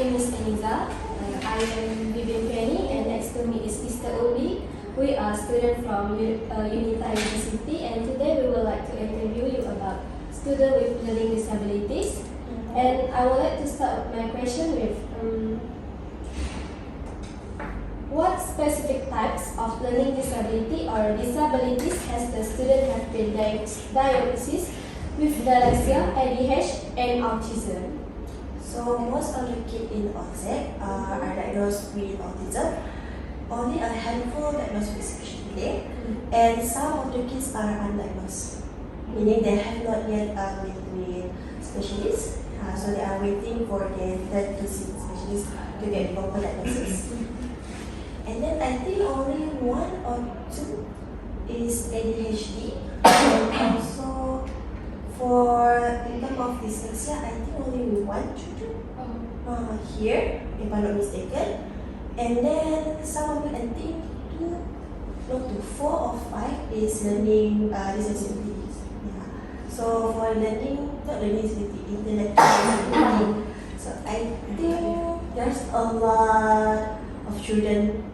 name is Eniza. I am Vivian Penny, and next to me is Mr. Obi. We are students from Unita University, and today we would like to interview you about students with learning disabilities. And I would like to start my question with what specific types of learning disability or disabilities has the student have been diagnosed with dyslexia, ADHD, and autism? So most of the kids in OSEC are diagnosed with autism. Only a handful diagnosed with speech delay, and some of the kids are undiagnosed, meaning they have not yet met with specialists. So they are waiting for their turn to see specialists to get proper diagnosis. And then I think only one or two is ADHD, and also for in terms of dyslexia, I think only one children here, if I'm not mistaken. And then some of it, I think four or five is learning disabilities. Yeah. So for learning, not learning disability, intellectual disability. So I think there's a lot of children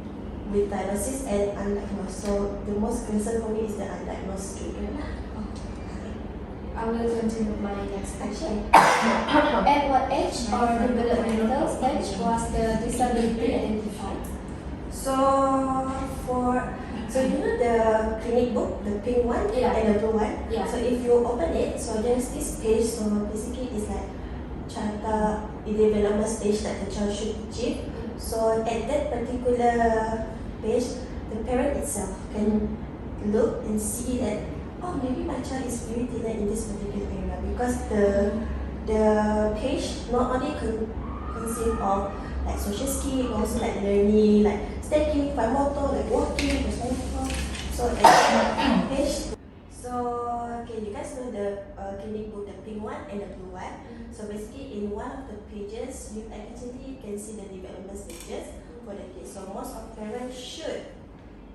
with diagnosis and undiagnosed. So the most concern for me is the undiagnosed children. I will continue with my next question. At what age or developmental stage was the disability identified? So you know the clinic book, the pink one and the blue one. Yeah. So if you open it, so there's this page. So basically, it's like child development stage that the child should achieve. So at that particular page, the parent itself can look and see that, oh, maybe my child is very delayed in this particular area, because the page not only consist of like social skill, also like learning, like stacking, fine motor, like walking, motor. So at that page, so okay, you guys know the clinic book, the pink one and the blue one. So basically, in one of the pages, you actually can see the development stages for the kids. So most of parents should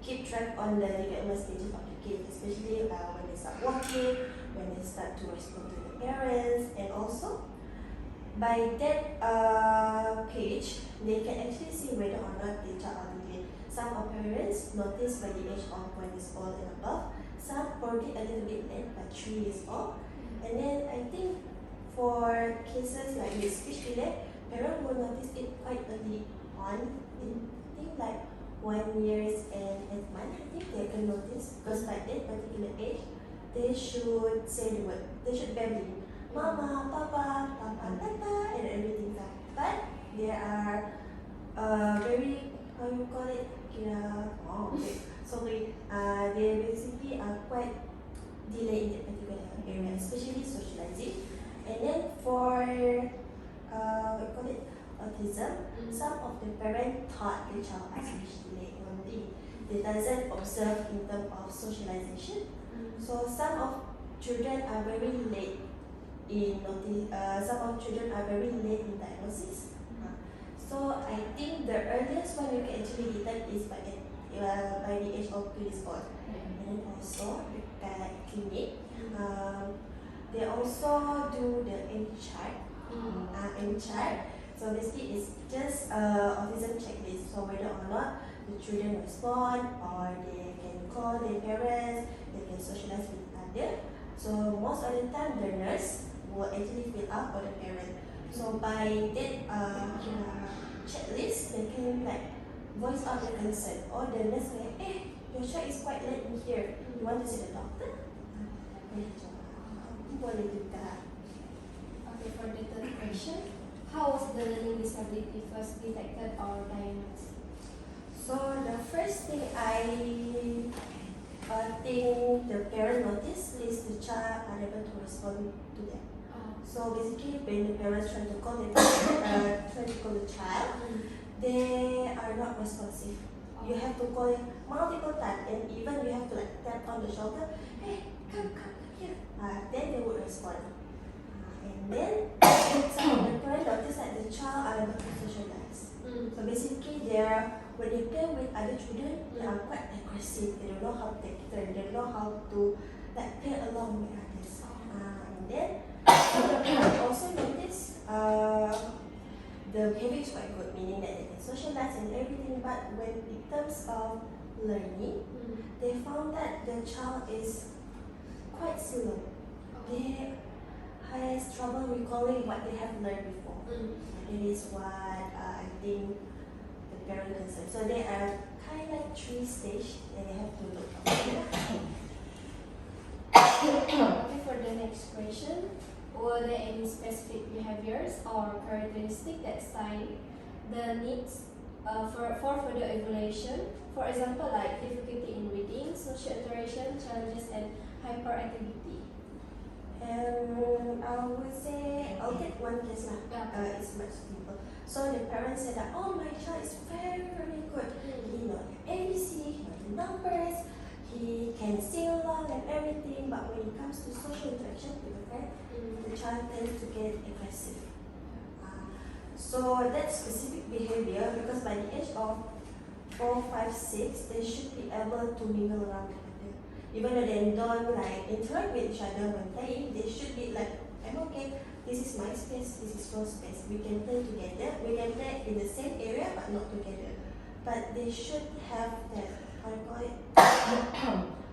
keep track on the development stages of the kids, especially when they start walking, when they start to respond to the parents, and also by that page, they can actually see whether or not the child are delayed. Some of parents notice by the age of 1 years old and above, some probably a little bit late, by 3 years old. And then I think for cases like with speech delay, parents will notice it quite early on. I think like 1 year and 8 months, I think they can notice, because by that particular age, they should say the word. They should babble, mama, papa, tata, and everything. But there are very, how you call it? Sorry. They basically are quite delayed in that particular area, especially socializing. And then for what you call it? Autism, some of the parents thought the child has speech delay only. They doesn't observe in terms of socialization. So some of children are very late in some of children are very late in diagnosis. So I think the earliest one you can actually detect is by the age of 2 years old. And then also the clinic, they also do the M chart. So basically, it's just autism checklist. So whether or not the children respond, or they can call their parents, they can socialize with others. So most of the time, the nurse will actually fill up for the parent. So by that checklist, they can like voice out their concern. Or the nurse will like, hey, your child is quite late in here. You want to see the doctor? Boleh juga. Okay, for the third question, how was the learning disability first detected or diagnosed? So the first thing I think the parent notice is the child unable to respond to them. So basically, when the parents try to call the child, they are not responsive. You have to call it multiple times, and even you have to like tap on the shoulder, hey, come here. Then they would respond. And then some of the parents notice that the child are able to socialize. So basically, when they play with other children, they are quite aggressive. They don't know how to take turn. They don't know how to like play along with others. And then also notice the behavior is quite good, meaning that they can socialize and everything, but when in terms of learning, they found that the child is quite slow. They has trouble recalling what they have learned before. That is what I think the parent concern. So they are kind of like 3 stages that they have to look at. Okay, for the next question, were there any specific behaviors or characteristics that cite the needs for further evaluation? For example, like difficulty in reading, social interaction, challenges, and hyperactivity. I would say I'll take one case lah. It's much simple. So the parents said that, oh, my child is very good. He knows ABC, he knows the numbers, he can sing along and everything. But when it comes to social interaction with a friend, the child tends to get aggressive. So that specific behavior, because by the age of 4, 5, 6, they should be able to mingle around together. Even though they don't like interact with each other when playing, they should be like, I'm okay, this is my space, this is your space. We can play together, we can play in the same area but not together. But they should have that, how do you call it,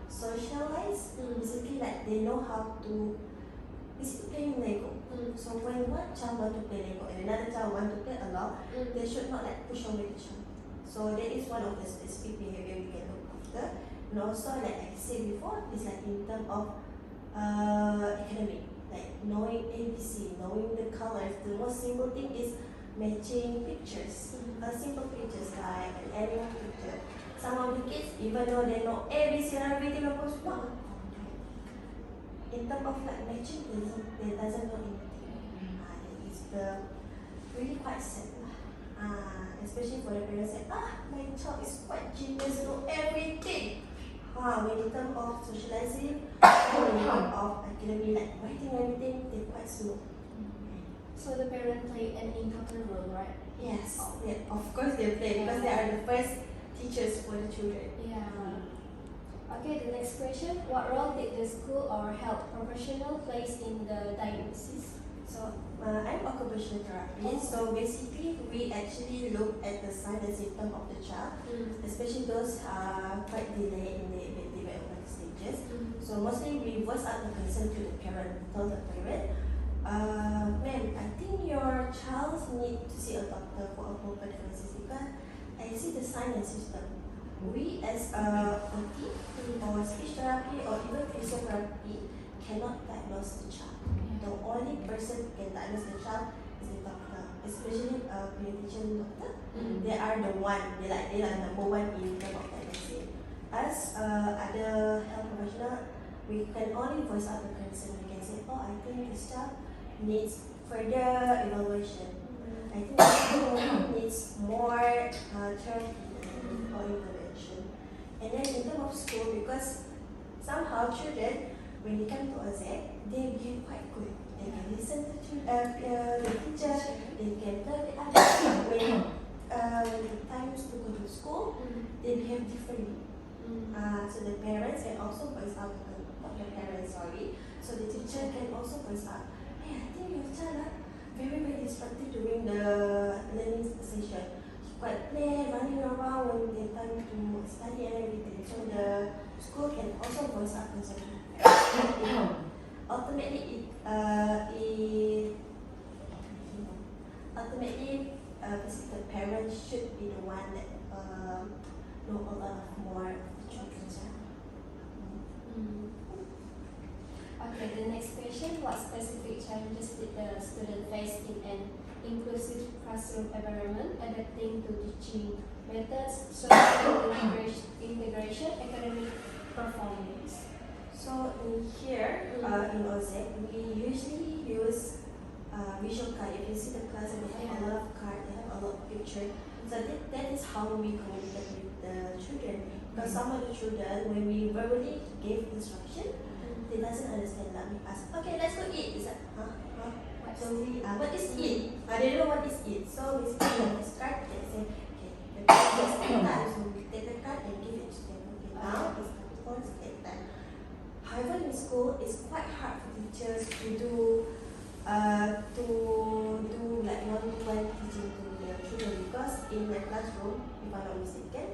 socialize. Basically like they know how to, basically playing Lego. So when one child want to play Lego and another child want to play along, they should not like push away each other. So that is one of the specific behavior we can look after. And also, like I said before, it's like in terms of academic, like knowing ABC, knowing the colors. The most simple thing is matching pictures. Simple pictures like an animal picture. Some of the kids, even though they know ABC and everything, of course, what? In terms of like matching, they doesn't know anything. It's really quite sad. Especially for the parents that, my child is quite genius, know everything. When in terms of socializing, or in terms of academic, like writing everything, they're quite slow. So the parent played an important role, right? Yes, yeah, of course they play because they are the first teachers for the children. Yeah. Okay, the next question. What role did the school or health professional play in the diagnosis? So I'm occupational therapist. So basically, we actually look at the sign and symptom of the child, especially those quite delayed in the development stages. So mostly we voice out the concern to the parent, tell the parent, ma'am, I think your child need to see a doctor for a proper diagnosis because I see the sign and symptom. We as a OT or speech therapy or even physiotherapy cannot diagnose the child. The only person who can diagnose the child is the doctor, especially a pediatrician doctor. They are the one, they are number one in terms of diagnosing. As other health professional, we can only voice out the concern. We can say, oh, I think this child needs further evaluation. I think this child needs more therapy or intervention. And then in terms of school, because somehow children, when they come to us, they behave quite good. They can listen to the teacher, they can play with others. When the times to go to school, they behave differently. So the parents can also voice out, not the parents, sorry. So the teacher can also voice out, hey, I think your child very distracted during the learning session. Quite play, running around when they time to study and everything. So the school can also voice out concern. Ultimately, basically the parents should be the one that know a lot more children's. Okay, the next question. What specific challenges did the student face in an inclusive classroom environment, adapting to teaching methods, social integration, academic performance? So in here, in OZEC, we usually use visual card. If you see the class, and they have a lot of cards, they have a lot of pictures. So that is how we communicate with the children. Because some of the children, when we verbally give instruction, they doesn't understand. Like we ask, okay, let's go eat. It's like, So we, what is eat? They don't know what is eat. So we start this card and say, okay, the card is time. So we take the card and give it to them. Okay, now it's time for get time. However, in school, it's quite hard for teachers to do like one-to-one teaching because in the classroom, if I'm not mistaken,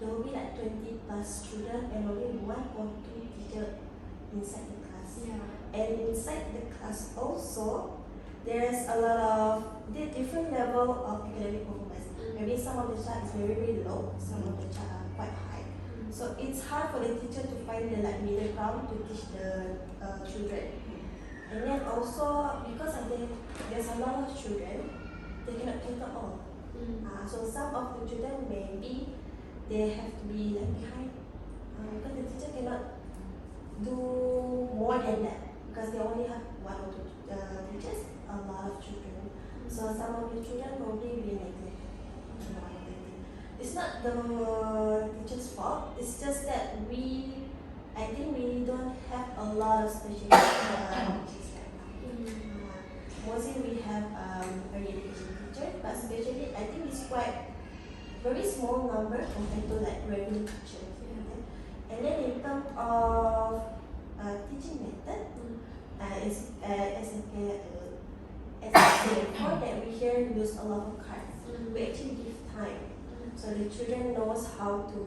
there will be like 20 plus students and only one or two teachers inside the class. Yeah. And inside the class also, there's a lot of the different level of academic performance. Maybe some of the child is very, very low, some of the child are quite high. So it's hard for the teacher to find the like middle ground to teach the children. And then also because of there's a lot of children, they cannot cater all. So some of the children maybe they have to be like behind because the teacher cannot do more than that because they only have one or two teachers, a lot of children. So some of the children probably be neglected. It's not the teacher's fault. It's just that I think we don't have a lot of special teachers right now. Mostly we have early education teacher, but especially I think it's quite very small number compared to like regular teachers. And then in terms of teaching method, as I said before that we here use a lot of cards. We actually give time, so the children knows how to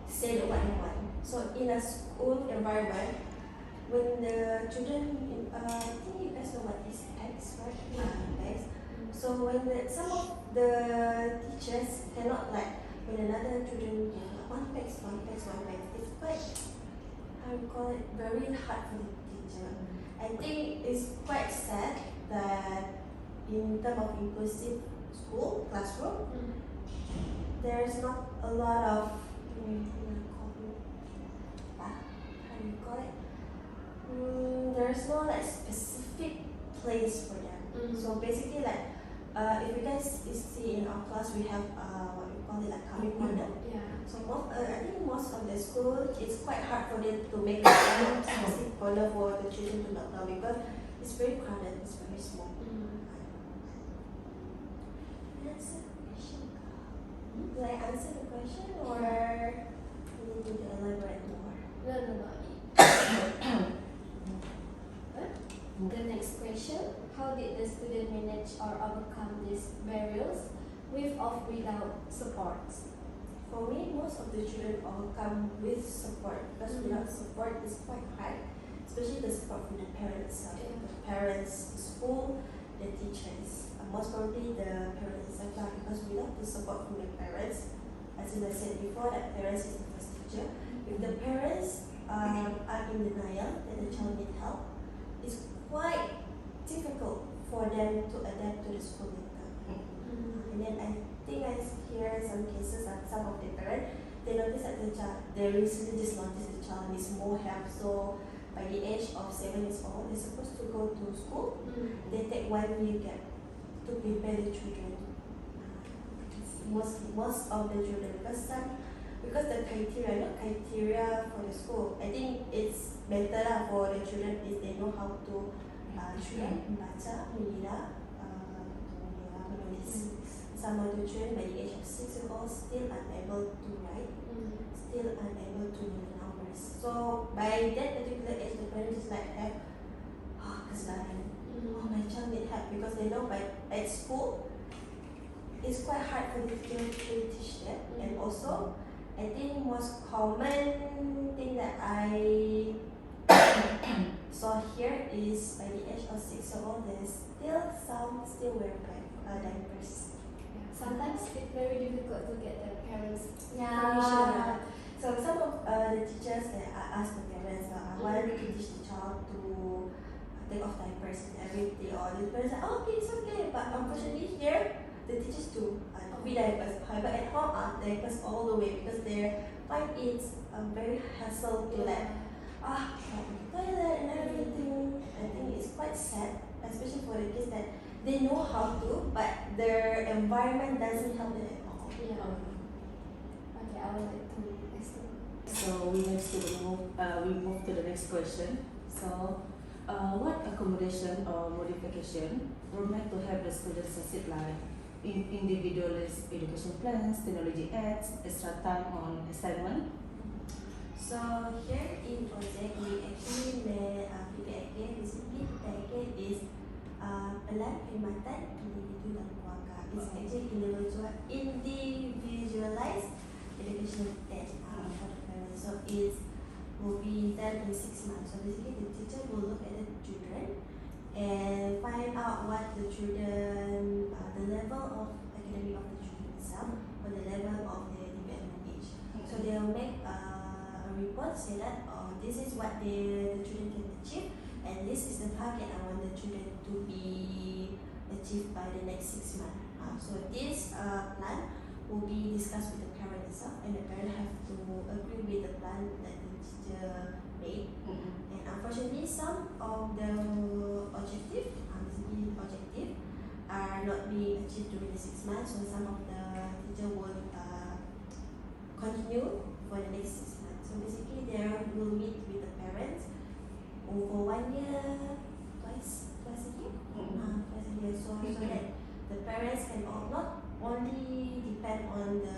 say the what they want. So in a school environment, when the children, I think you guys know what is X, right? X. So when some of the teachers cannot like when another children one text, it's quite how you call it very hard for the teacher. I think it's quite sad that in terms of inclusive school classroom, there's not a lot of how do you call it? There's no like specific place for them. So basically like if you guys see in our class we have what we call it like coming corner. So I think most of the school it's quite hard for them to make a specific corner for the children to knock down because it's very crowded, it's very small. Answer the question. Did I answer the question or you need to elaborate more? No. The next question: how did the student manage or overcome these barriers with or without support? For me, most of the children overcome with support because without support it's quite hard, especially the support from the parents. The parents, the school, the teachers. Most probably the parents itself because without the support from the parents, as I said before, that parents is the first teacher. If the parents are in denial that the child needs help, it's quite difficult for them to adapt to the school later. And then I think I hear some cases of some of the parents, they notice that the child, they recently just noticed the child needs more help. So by the age of 7 years old, they're supposed to go to school. They take 1 year gap to prepare the children. Most of the children because the criteria for the school, I think it's better for the children is they know how to membaca, mengira, menulis. Some of the children by the age of 6 years old still unable to write, still unable to know the numbers. So by that particular age, the parents just like have kesalahan. My child need help because they know at school it's quite hard for the teacher to teach them. And also I think most common thing that I saw here is by the age of 6 years old there's some still wear diapers. Sometimes it's very difficult to get the parents' permission. Yeah. So some of the teachers I ask the parents, I want to teach the child to take off diapers and everything. Or the parents say, okay, it's okay. But unfortunately here, the teachers do with diapers. However, at home diapers all the way because they find it's very hassle to like toilet and everything. I think it's quite sad, especially for the kids that they know how to, but their environment doesn't help them at all. Okay, I would like to explain. So we move to the next question. So, what accommodation or modification were meant to help the students succeed, like individualist education plans, technology aids, extra time on assignment? So here in project we actually made PPAK. Basically, PPAK is pelan perkhidmatan individu dan keluarga. It's actually individualized education test for the parents. So it will be done in 6 months. So basically the teacher will look at the children and find out what the children, the level of academic of the children itself, or the level of their development age. So they'll make a report say that this is what the children can achieve, and this is the target I want the children to be achieved by the next 6 months. So this plan will be discussed with the parent itself, and the parent have to agree with the plan that the teacher made. And unfortunately, some of the objective are not being achieved during the 6 months. So some of the teacher will continue for the next 6 months. So basically, they will meet with the parents over 1 year, twice a year. Twice a year. So that the parents can not only depend on the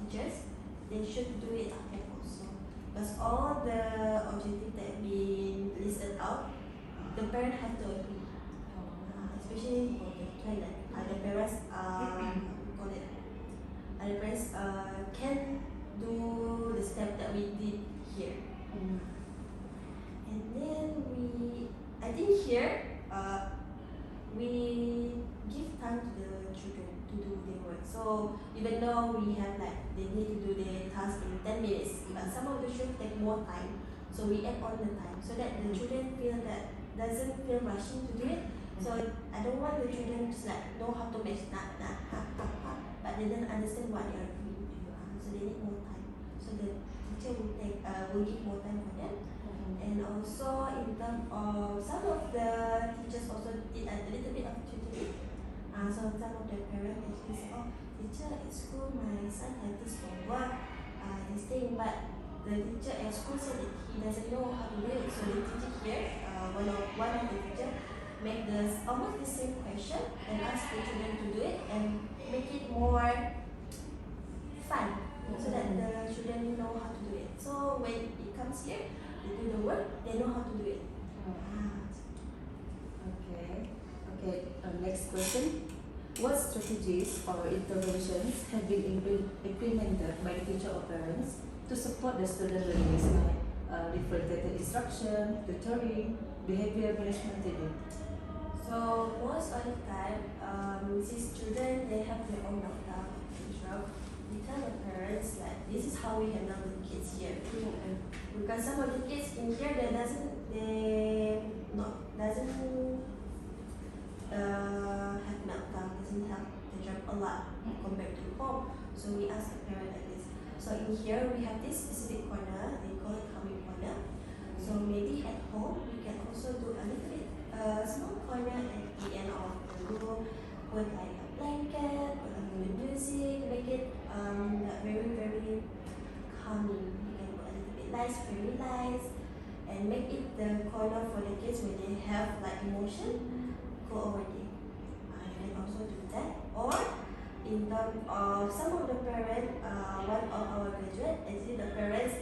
teachers, they should do it at home also. Because all the objectives that have been listed out, the parent have to agree. Especially for the toilet. The parents call it. The parents can do the step that we did here. And then I think here we give time to the children to do their work. So even though we have they need to do their task in 10 minutes, but some of the children take more time. So we add on the time so that the children doesn't feel rushing to do it. So I don't want the children to know how to make but they don't understand what they are doing. So they need more time. So the teacher will give more time for them. And also in terms of some of the teachers also did a little bit of tutoring. So some of the parents actually say, oh, teacher at school, my son has this homework, he's staying, but the teacher at school said that he doesn't know how to do it. So the teacher here, one of the teacher make almost the same question and ask the children to do it and make it more fun so that the children know how to do it. So when it comes here, they do the work, they know how to do it. Okay. Next question. What strategies or interventions have been implemented by teacher or parents to support the student learning, like differentiated instruction, tutoring, behavior management training? So most of the time, since children they have their own meltdown syndrome, we tell the parents that this is how we handle the kids here. Because some of the kids in here they doesn't have meltdown, doesn't have tantrum a lot compared to home. So we ask the parent like this. So in here we have this specific corner, they call it calming corner. So maybe at home we can also do a little bit small corner at the end of the room, put like a blanket, put a little music, make it very very calming. You can put a little bit lights, fairy lights, and make it the corner for the kids when they have emotion. Go over there. You can also do that. Or in terms of some of the parents, one of our graduates, actually the parents,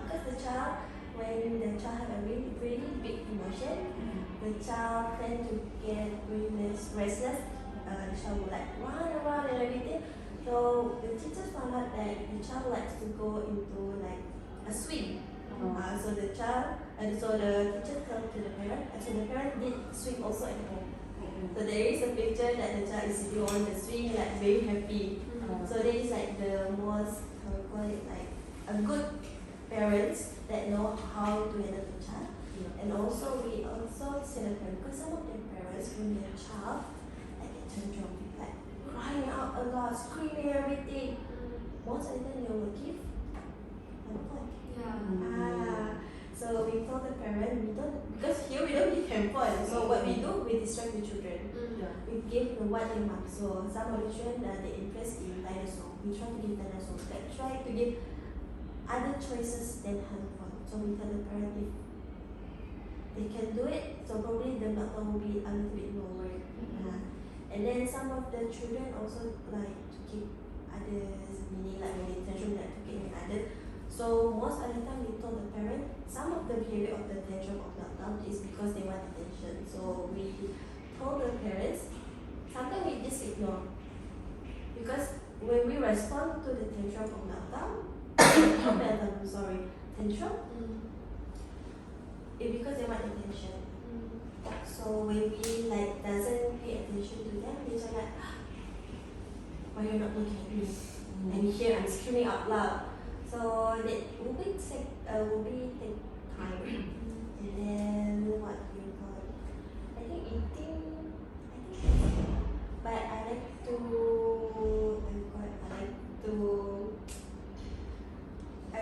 because the child, when the child have a really big emotion, the child tend to get really restless. The child will run around and everything. So the teachers found out that the child likes to go into a swing. So the teacher told to the parent, so the parent did swing also at home. So there is a picture that the child is sitting on the swing very happy. So there is the most, a good parents that know how to handle the child. And also we also say the parent, because some of the parents when their child get tantrum, crying out a lot, screaming everything, most of the time they will give handphone. So we told the parent, because here we don't give handphone. So what we do, we distract the children. We give what they want. So some of the children they interest in dinosaur. We try to give dinosaur. Try to give other choices than handphone. So we tell the parent if they can do it, so probably the meltdown will be a little bit lower. And then some of the children also like to keep others, meaning when they tantrum like to keep others. So most of the time we told the parent some of the behavior of the tantrum of meltdown is because they want attention. So we told the parents, sometimes we just ignore. Because when we respond to the tantrum of meltdown, not meltdown, I'm sorry, tantrum, it's because they want attention. So when we like doesn't pay attention to them, they just like, why you're not looking at me? And here I'm screaming out loud. So that will be take time. And then what do you call it? I think eating. But I like to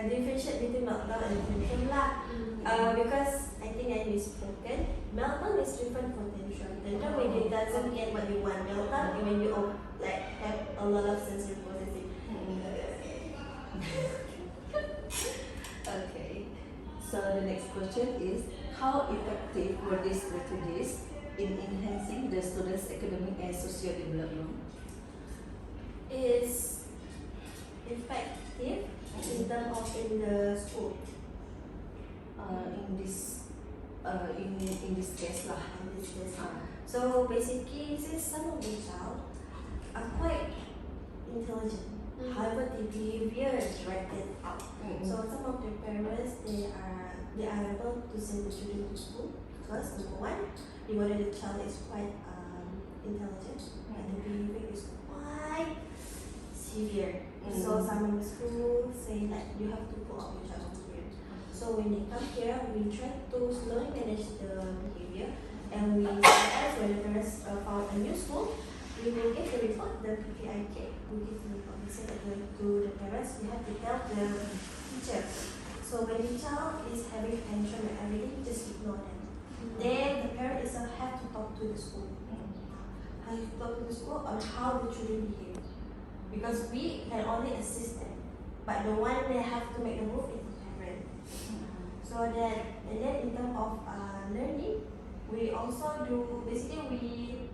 differentiate between meltdown and tantrum lah. Because I think I misspoken. Meltdown is different from tantrum. Tantrum when you doesn't get what you want. Meltdown is when you like have a lot of sensory processing. Okay. So the next question is, how effective were these strategies in enhancing the students' academic and social development? Is effective in terms of in the school. In this case lah. In this case. So basically, since some of the child are quite intelligent, however the behavior is directed out. So some of the parents they are able to send the children to school because number one, the whether the child is quite intelligent and the behavior is quite severe. So some of the school say that you have to put out your child from here. So when they come here, we try to slowly manage the behavior, and we sometimes when the parents found a new school, we will get the report, the PPIK. We give the report. We say that to the parents, we have to tell the teacher. So when the child is having tantrum and everything, just ignore them. Then the parent itself have to talk to the school. Have to talk to the school on how the children behave. Because we can only assist them, but the one that have to make the move is the parent. So that, and then in terms of learning, we also do, basically we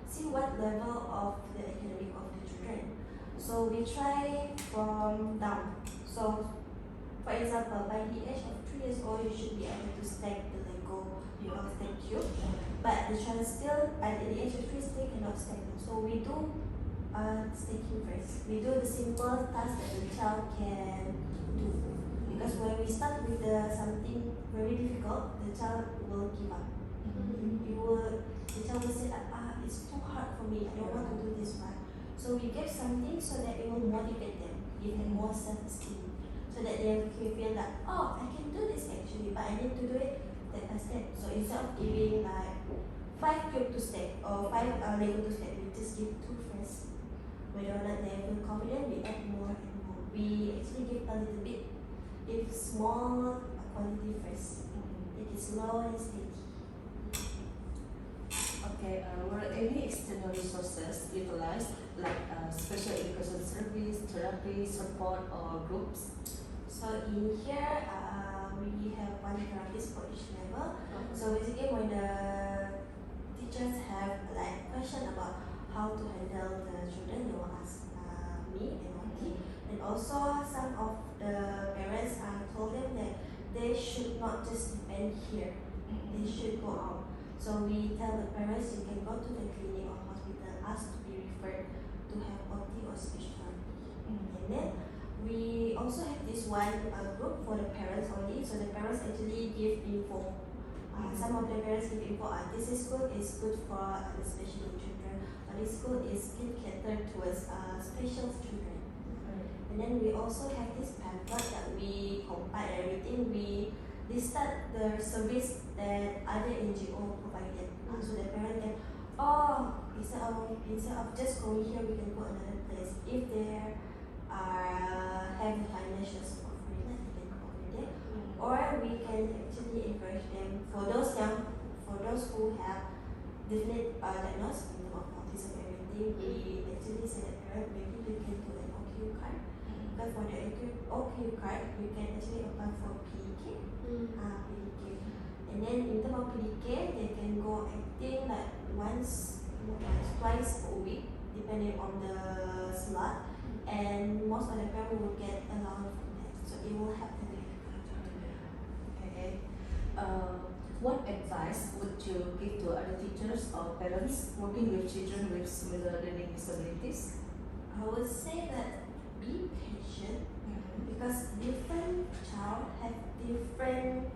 see what level of the academic of the children. So we try from down. So for example, by the age of 3 years old, you should be able to stack the Lego or stack cube. But the child still, at the age of 3, still cannot stack them. So we do stacking first. We do the simple task that the child can do. Because when we start with something very difficult, the child will give up. The child will say, it's too hard for me, I don't want to do this one. So we give something so that it will motivate them, give them more self-esteem. So that they feel like, oh, I can do this actually, but I need to do it step by step. So instead of giving like 5 cube to stack or 5 Lego to stack, we just give 2 first. Whether or not they feel confident, we add more and more. We actually give a little bit. If small quantity first, it is slow and steady. Okay, were any external resources utilized, like special education service, therapy, support, or groups? So in here, we have one therapist for each level. So basically, when the teachers have like question about how to handle the children, they will ask me and Auntie. And also, some of the parents, I told them that they should not just depend here. They should go out. So we tell the parents you can go to the clinic or hospital, ask to be referred to have OT or speech therapy. And then we also have this one group for the parents only. So the parents actually give info. Some of the parents give info. This school is good for the special children. This school is catered towards special children. And then we also have this pamphlet that we compile everything. We listed the service that other NGO provided. So the parent can, instead of just going here, we can go another place. If they have the financial support for it, they can go over there. Or we can actually encourage them for those who have definite diagnosis of autism and everything. We actually say that parent maybe they can do an OQ card. But for the OQ card, you can actually apply for PDK. And then in terms of PDK, they can go acting like twice a week, depending on the slot. And most of the parents will get allowance from that, so it will help them. Okay. What advice would you give to other teachers or parents working with children with similar learning disabilities? I would say that be patient because different child have different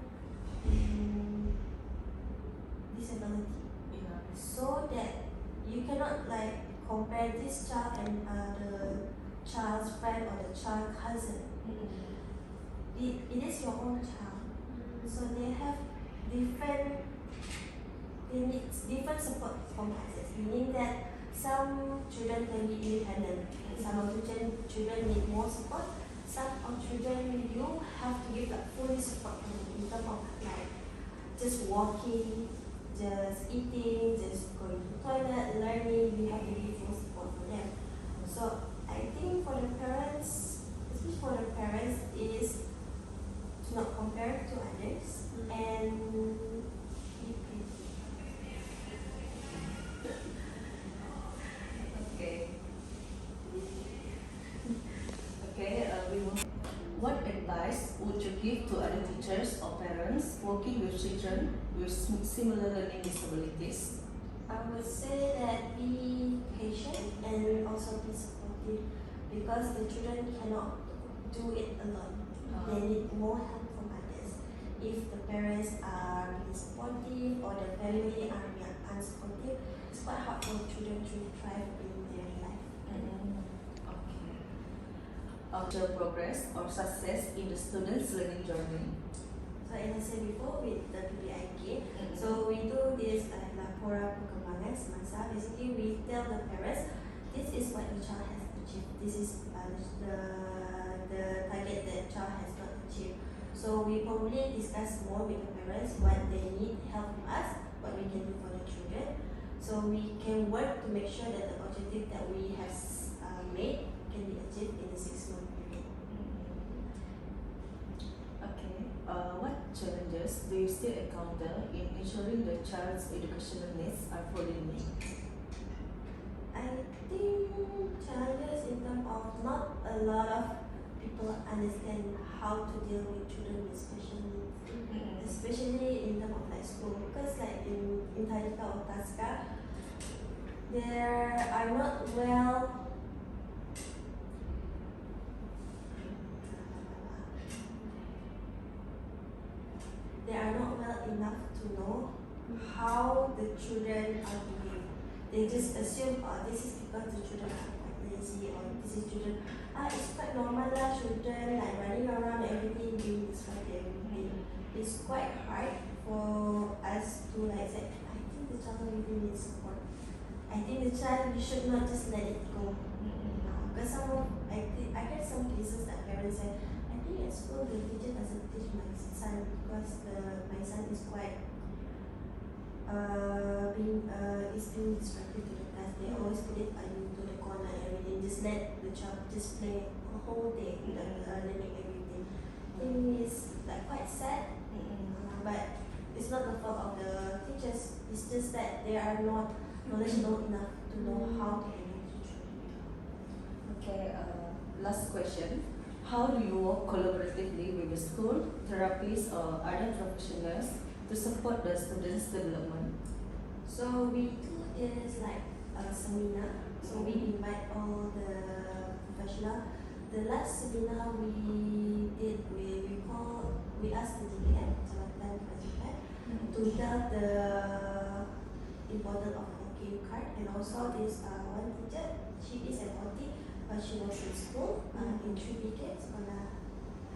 disability. Yeah. So that you cannot like compare this child and the child's friend or the child cousin. It is your own child, so they have different they need different support from others, meaning that some children can be independent, some of the children need more support, some of children you have to give like fully support to them in terms of like just walking, just eating, just going to the toilet, learning, you have to give full support for them. So I think for the parents, especially for the parents, is to not compare to others and be patient. Okay. Okay, we will. What advice would you give to other teachers or parents working with children with similar learning disabilities? I would say that be patient and also be supportive because the children cannot do it alone. They need more help from others. If the parents are being supportive or the family are being unsupportive, it's quite hard for children to thrive in their life. Okay. Your progress or success in the student's learning journey. So as I said before with the PBIK, so we do this Lapora Perkembangan Semasa. Basically, we tell the parents, this is what the child has achieved. This is the target that the child has not achieved. So we probably discuss more with the parents what they need help from us, what we can do for the children. So we can work to make sure that the objective that we have made can be achieved in the 6-month period. Okay. What challenges do you still encounter in ensuring the child's educational needs are fully met? I think challenges in terms of not a lot of people understand how to deal with children with special needs, especially in terms of like school. Because like in Tadika or Tasca, there are not well enough to know how the children are behaving. They just assume, oh, this is because the children are quite lazy, or this is children, it's quite normal lah, children like running around and everything, doing this for everything. It's quite hard for us to like say, I think the child really needs support. I think the child, you should not just let it go. Because I heard some cases that parents say, I think at school the teacher doesn't teach my son because my son is quite being distracted to the class. They always put it into the corner and everything. Just let the child just play a whole day, learning everything. I think it's like quite sad, but it's not the fault of the teachers. It's just that they are not knowledgeable enough to know how to handle the children. Okay, last question. How do you work collaboratively with the school, therapists, or other professionals to support the students' development? So we do is like a seminar. So we invite all the professional. The last seminar we did, we asked the GPM, Jabatan President, to tell the importance of the card, and also this one teacher, she is an OT, but she was in school in 3 decades on a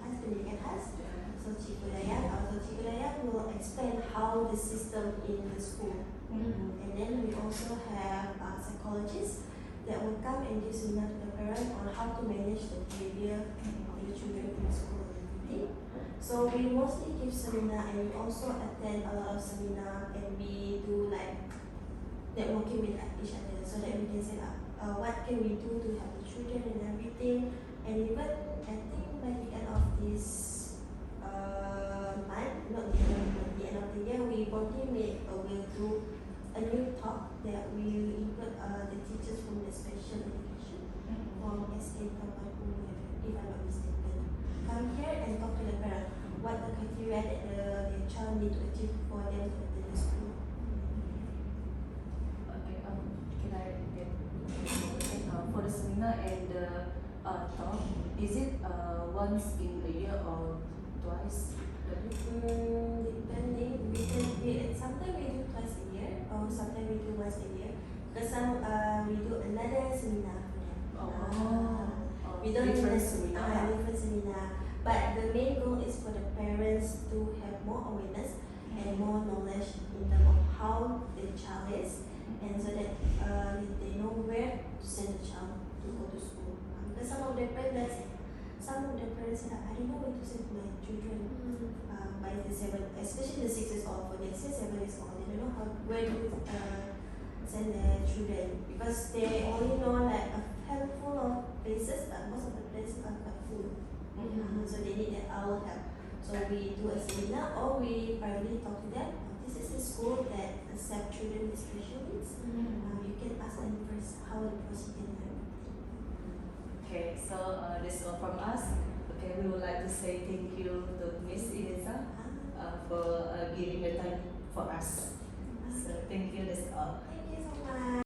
pendidikan khas. So Cikgu Dayang will explain how the system in the school. And then we also have psychologists that will come and give seminar to the parents on how to manage the behavior of the children in school and everything. So we mostly give seminar, and we also attend a lot of seminar, and we do like networking with each other so that we can say what can we do to help the children and everything. And even I think by the end of this month, not the end of the month, the end of the year, we probably will do a new talk that will include the teachers from the special education from SA Tampadu, if I'm not mistaken. Come here and talk to the parents what the criteria that the child need to achieve for them the seminar and the talk? Is it once in a year or twice? Depending, sometimes we do twice a year, or sometimes we do once a year. Because we do another seminar for them. We don't different just- seminar. different seminar. But the main goal is for the parents to have more awareness and more knowledge in terms of how the child is, and so that they know where to send the child to go to school. Because some of the parents say, I don't know where to send my children. By the 7, especially the 6 years old, for the 7 years old, they don't know where to send their children, because they only know like a handful of places, but most of the places are quite full. So they need our help. So we do a seminar, or we privately talk to them. This is a school that accept children with special needs. You can ask them first how the procedure and everything. Okay, so this is all from us. Okay, we would like to say thank you to Miss Eliza for giving the time for us. So thank you, that's all. Thank you so much.